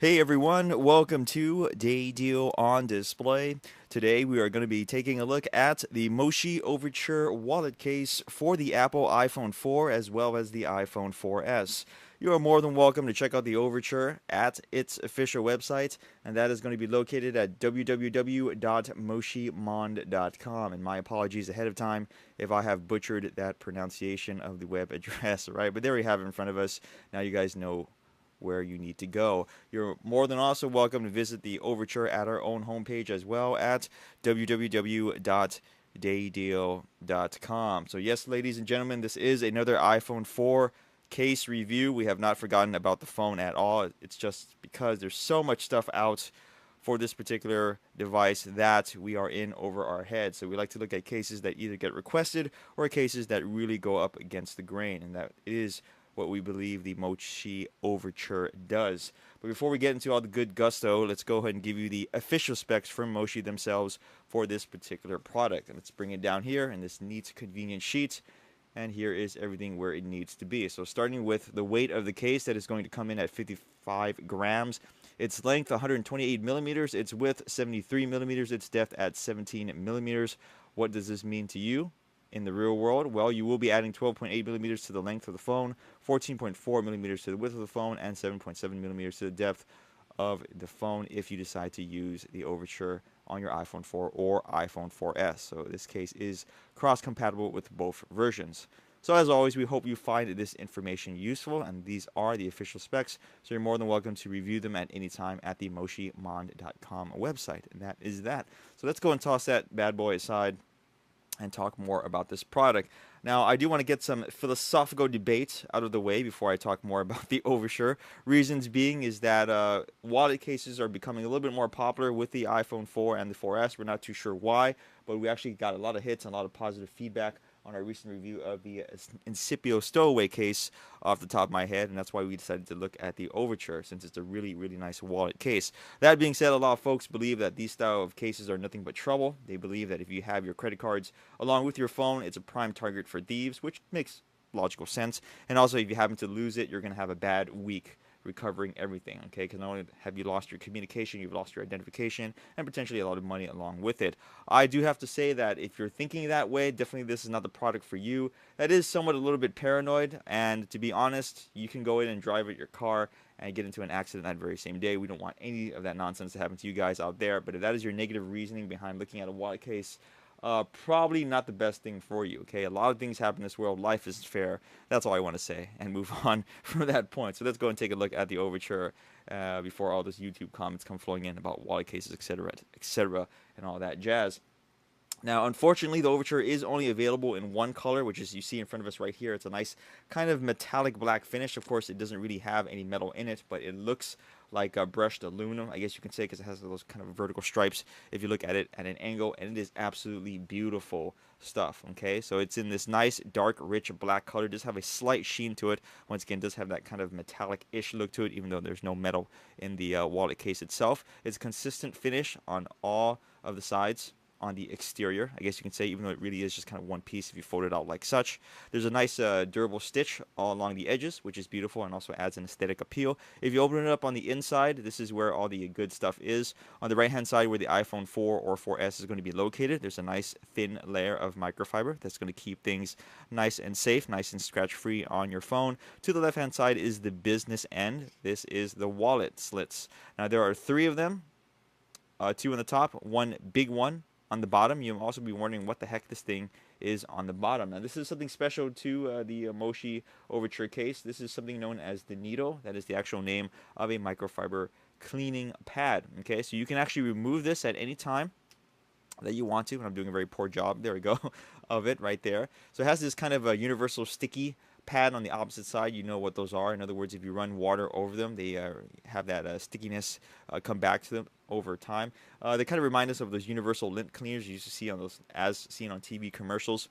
Hey everyone, welcome to Day Deal on Display. Today we are going to be taking a look at the Moshi Overture wallet case for the Apple iPhone 4 as well as the iPhone 4S. You are more than welcome to check out the Overture at its official website, and that is going to be located at www.moshimond.com. And my apologies ahead of time if I have butchered that pronunciation of the web address, right? But there we have it in front of us. Now you guys know where you need to go. You're more than also welcome to visit the Overture at our own homepage as well at www.daydeal.com. So, yes, ladies and gentlemen, this is another iPhone 4 case review. We have not forgotten about the phone at all. It's just because there's so much stuff out for this particular device that we are in over our heads. So we like to look at cases that either get requested or cases that really go up against the grain, and that is what we believe the Mochi Overture does. But before we get into all the good gusto, let's go ahead and give you the official specs from Mochi themselves for this particular product. And let's bring it down here in this neat, convenient sheet. And here is everything where it needs to be. So starting with the weight of the case, that is going to come in at 55 grams. Its length 128 millimeters, its width 73 millimeters, its depth at 17 millimeters. What does this mean to you? In the real world, well, you will be adding 12.8 millimeters to the length of the phone, 14.4 millimeters to the width of the phone, and 7.7 millimeters to the depth of the phone if you decide to use the Overture on your iPhone 4 or iPhone 4S. So this case is cross-compatible with both versions. So as always, we hope you find this information useful, and these are the official specs, so you're more than welcome to review them at any time at the moshimond.com website, and that is that. So let's go and toss that bad boy aside and talk more about this product. Now, I do want to get some philosophical debate out of the way before I talk more about the Overture. Reasons being is that wallet cases are becoming a little bit more popular with the iPhone 4 and the 4S. We're not too sure why, but we actually got a lot of hits and a lot of positive feedback on our recent review of the Incipio Stowaway case off the top of my head, and that's why we decided to look at the Overture since it's a really, really nice wallet case. That being said, a lot of folks believe that these style of cases are nothing but trouble. They believe that if you have your credit cards along with your phone, it's a prime target for thieves, which makes logical sense. And also, if you happen to lose it, you're going to have a bad week recovering everything, okay? Because not only have you lost your communication, you've lost your identification, and potentially a lot of money along with it. I do have to say that if you're thinking that way, definitely this is not the product for you. That is somewhat a little bit paranoid, and to be honest, you can go in and drive your car and get into an accident that very same day. We don't want any of that nonsense to happen to you guys out there, but if that is your negative reasoning behind looking at a wallet case, probably not the best thing for you. Okay, a lot of things happen in this world. Life isn't fair. That's all I want to say, and move on from that point. So let's go and take a look at the Overture before all those YouTube comments come flowing in about wallet cases, etc., and all that jazz. Now, unfortunately, the Overture is only available in one color, which is you see in front of us right here. It's a nice kind of metallic black finish. Of course, it doesn't really have any metal in it, but it looks like a brushed aluminum, I guess you can say, because it has those kind of vertical stripes if you look at it at an angle, and it is absolutely beautiful stuff. Okay, so it's in this nice dark rich black color. It does have a slight sheen to it. Once again, it does have that kind of metallic-ish look to it, even though there's no metal in the wallet case itself. It's a consistent finish on all of the sides on the exterior, I guess you can say, even though it really is just kind of one piece if you fold it out like such. There's a nice durable stitch all along the edges, which is beautiful and also adds an aesthetic appeal. If you open it up on the inside, this is where all the good stuff is. On the right hand side where the iPhone 4 or 4S is going to be located, there's a nice thin layer of microfiber that's going to keep things nice and safe, nice and scratch free on your phone. To the left hand side is the business end. This is the wallet slits. Now there are three of them, two on the top, one big one on the bottom. You'll also be wondering what the heck this thing is on the bottom. Now, this is something special to the Moshi Overture case. This is something known as the needle. That is the actual name of a microfiber cleaning pad. Okay, so you can actually remove this at any time that you want to, and I'm doing a very poor job, there we go, of it right there. So it has this kind of a universal sticky pad on the opposite side. You know what those are. In other words, if you run water over them, they have that stickiness come back to them over time. They kind of remind us of those universal lint cleaners you used to see on those, as seen on TV commercials.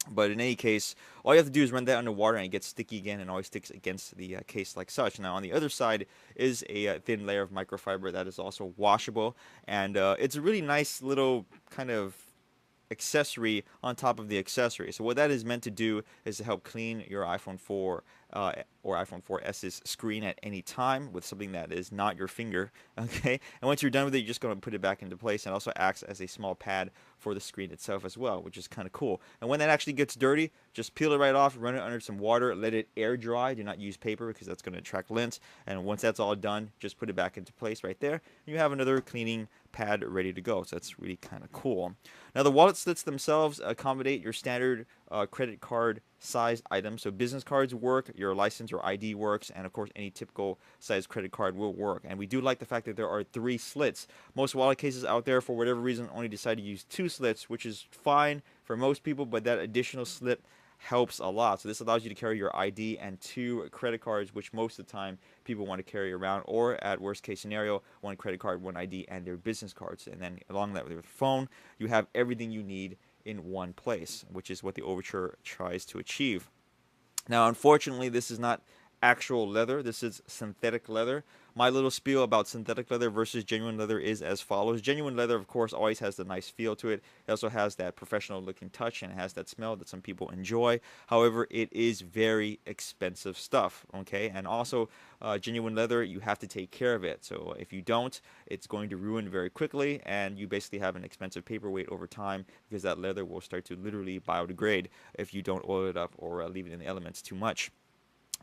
But in any case, all you have to do is run that under water and it gets sticky again and always sticks against the case like such. Now, on the other side is a thin layer of microfiber that is also washable. And it's a really nice little kind of accessory on top of the accessory. So what that is meant to do is to help clean your iPhone 4 or iPhone 4S's screen at any time with something that is not your finger, okay? And once you're done with it, you're just going to put it back into place, and also acts as a small pad for the screen itself as well, which is kind of cool. And when that actually gets dirty, just peel it right off, run it under some water, let it air dry. Do not use paper because that's going to attract lint. And once that's all done, just put it back into place right there. And you have another cleaning pad ready to go. So that's really kind of cool. Now the wallet slits themselves accommodate your standard credit card size items. So business cards work, your license or ID works, and of course any typical size credit card will work. And we do like the fact that there are 3 slits. Most wallet cases out there, for whatever reason, only decide to use 2 slits, which is fine for most people, but that additional slit helps a lot. So this allows you to carry your ID and 2 credit cards, which most of the time people want to carry around, or at worst case scenario, 1 credit card, 1 ID, and their business cards. And then along that with your phone, you have everything you need in one place, which is what the Overture tries to achieve. Now, unfortunately, this is not actual leather. This is synthetic leather. My little spiel about synthetic leather versus genuine leather is as follows. Genuine leather, of course, always has the nice feel to it. It also has that professional looking touch, and it has that smell that some people enjoy. However, it is very expensive stuff, okay? And also, genuine leather, you have to take care of it. So if you don't, it's going to ruin very quickly, and you basically have an expensive paperweight over time because that leather will start to literally biodegrade if you don't oil it up or leave it in the elements too much.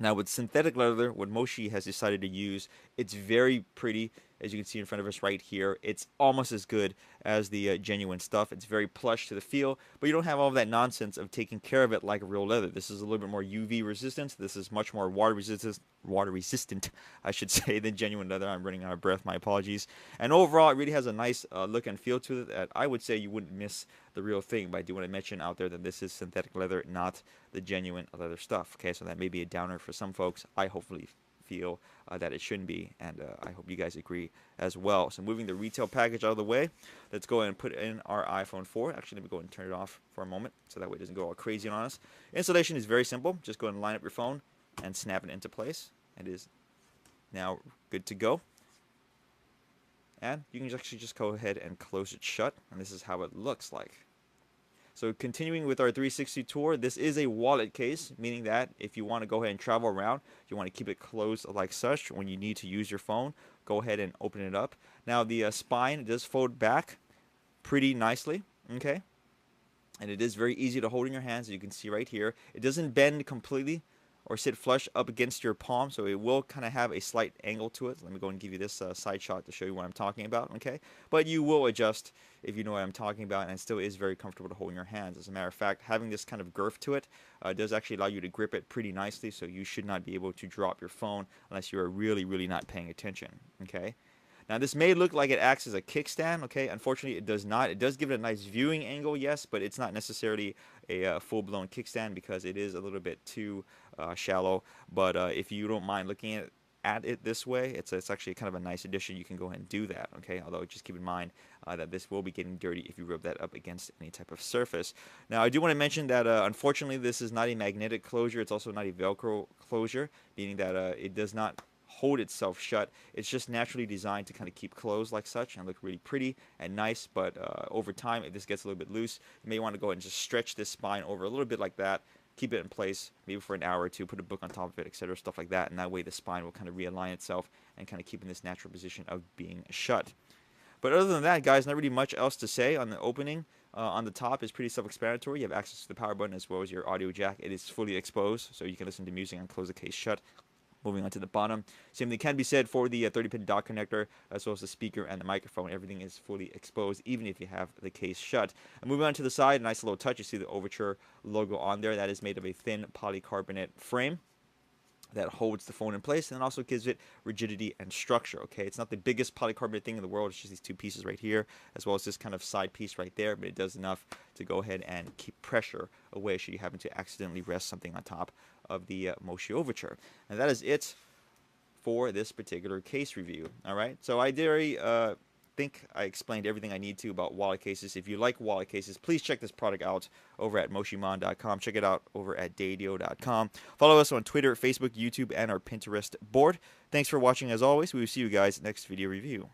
Now with synthetic leather, what Moshi has decided to use, it's very pretty. As you can see in front of us right here, it's almost as good as the genuine stuff. It's very plush to the feel, but you don't have all of that nonsense of taking care of it like real leather. This is a little bit more UV resistant. This is much more water resistant, I should say, than genuine leather. I'm running out of breath. My apologies. And overall, it really has a nice look and feel to it that I would say you wouldn't miss the real thing. But I do want to mention out there that this is synthetic leather, not the genuine leather stuff. Okay, so that may be a downer for some folks. I hopefully feel that it shouldn't be, and I hope you guys agree as well. So moving the retail package out of the way, let's go ahead and put in our iPhone 4. Actually, let me go ahead and turn it off for a moment so that way it doesn't go all crazy on us. Installation is very simple. Just go ahead and line up your phone and snap it into place. It is now good to go. And you can actually just go ahead and close it shut, and this is how it looks like. So continuing with our 360 tour, this is a wallet case, meaning that if you want to go ahead and travel around, you want to keep it closed like such. When you need to use your phone, go ahead and open it up. Now the spine does fold back pretty nicely, okay? And it is very easy to hold in your hands, as you can see right here. It doesn't bend completely or sit flush up against your palm, so it will kind of have a slight angle to it. Let me go and give you this side shot to show you what I'm talking about, okay? But you will adjust if you know what I'm talking about, and it still is very comfortable to hold in your hands. As a matter of fact, having this kind of girth to it does actually allow you to grip it pretty nicely, so you should not be able to drop your phone unless you are really, really not paying attention, okay? Now, this may look like it acts as a kickstand, okay? Unfortunately, it does not. It does give it a nice viewing angle, yes, but it's not necessarily a full-blown kickstand because it is a little bit too shallow. But if you don't mind looking at it this way, it's actually kind of a nice addition. You can go ahead and do that, okay? Although just keep in mind that this will be getting dirty if you rub that up against any type of surface. Now, I do want to mention that unfortunately, this is not a magnetic closure. It's also not a Velcro closure, meaning that it does not hold itself shut. It's just naturally designed to kind of keep closed like such and look really pretty and nice. But over time, if this gets a little bit loose, you may want to go ahead and just stretch this spine over a little bit like that, keep it in place maybe for an hour or two, put a book on top of it, etc., stuff like that, and that way the spine will kind of realign itself and kind of keep in this natural position of being shut. But other than that, guys, not really much else to say on the opening. On the top is pretty self-explanatory. You have access to the power button as well as your audio jack. It is fully exposed, so you can listen to music and close the case shut. Moving on to the bottom, same thing can be said for the 30-pin dock connector, as well as the speaker and the microphone. Everything is fully exposed, even if you have the case shut. And moving on to the side, nice little touch. You see the Overture logo on there. That is made of a thin polycarbonate frame that holds the phone in place and also gives it rigidity and structure, okay? It's not the biggest polycarbonate thing in the world. It's just these 2 pieces right here, as well as this kind of side piece right there, but it does enough to go ahead and keep pressure away should you happen to accidentally rest something on top of the Moshi Overture. And that is it for this particular case review, all right? So I did think I explained everything I need to about wallet cases. If you like wallet cases, please check this product out over at moshimon.com. Check it out over at dadio.com. Follow us on Twitter, Facebook, YouTube, and our Pinterest board. Thanks for watching as always. We will see you guys next video review.